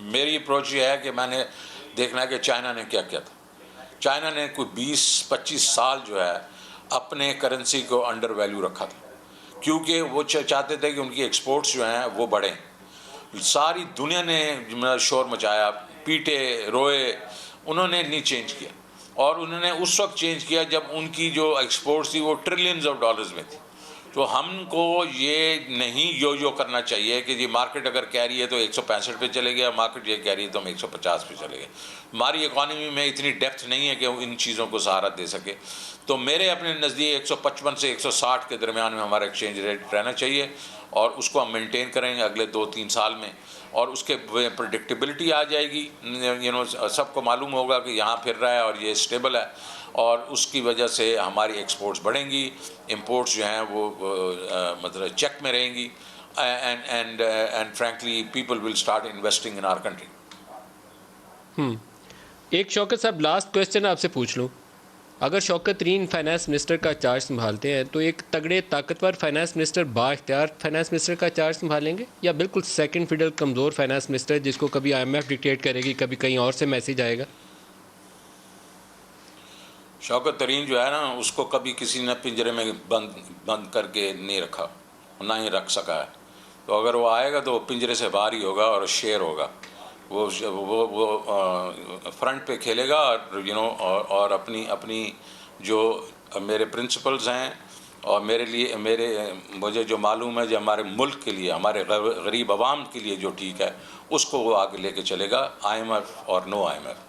میری اپروچ یہ ہے کہ میں نے دیکھنا ہے کہ چائنا نے کیا کیا تھا. چائنا نے کوئی 20-25 سال جو ہے اپنے کرنسی کو انڈر ویلیو رکھا تھا، کیونکہ وہ چاہتے تھے کہ ان کی ایکسپورٹس جو ہیں وہ بڑھیں. ساری دنیا نے شور مچایا، پیٹے روئے، انہوں نے نہیں چینج کیا. اور انہوں نے اس وقت چینج کیا جب ان کی جو ایکسپورٹس تھی وہ ٹریلینز آف ڈالرز میں تھی. تو ہم کو یہ نہیں یو کرنا چاہیے کہ جی مارکیٹ اگر کہہ رہی ہے تو 165 پہ چلے گیا، مارکیٹ یہ کہہ رہی ہے تو ہم 150 پہ چلے گئے. ہماری اکانومی میں اتنی ڈیپتھ نہیں ہے کہ وہ ان چیزوں کو سہارا دے سکے. تو میرے اپنے نزدیک 155 سے 160 کے درمیان میں ہمارا ایکسچینج ریٹ رہنا چاہیے، اور اس کو ہم مینٹین کریں گے اگلے 2-3 سال میں، اور اس کے پریڈکٹیبلٹی آ جائے گی. سب کو معلوم ہوگا کہ یہاں پھر رہا ہے اور یہ اسٹیبل ہے، اور اس کی وجہ سے ہماری ایکسپورٹس بڑھیں گی، امپورٹس جو ہیں وہ مطلب چیک میں رہیں گی، and frankly people will start investing in our country. ایک شوکت صاحب لاسٹ کویسچن آپ سے پوچھ لوں، اگر شوکت ترین فائنانس منسٹر کا چارج سنبھالتے ہیں تو ایک تگڑے طاقتور فائنانس منسٹر با اختیار فائنانس منسٹر کا چارج سنبھالیں گے، یا بالکل سیکنڈ فیڈل کمزور فائنانس منسٹر جس کو کبھی IMF ڈکٹیٹ کرے گی، کبھی کہیں اور سے میسیج آئے گا؟ شوکت ترین جو ہے نا، اس کو کبھی کسی نے پنجرے میں بند کر کے نہیں رکھا، نہ ہی رکھ سکا ہے. تو اگر وہ آئے گا تو وہ پنجرے سے باہر ہی ہوگا اور شیر ہوگا. وہ فرنٹ پہ کھیلے گا، اور اپنی جو میرے پرنسپلز ہیں اور مجھے جو معلوم ہے جو ہمارے ملک کے لیے، ہمارے غریب عوام کے لیے جو ٹھیک ہے، اس کو وہ آگے لے کے چلے گا، IMF اور نو IMF.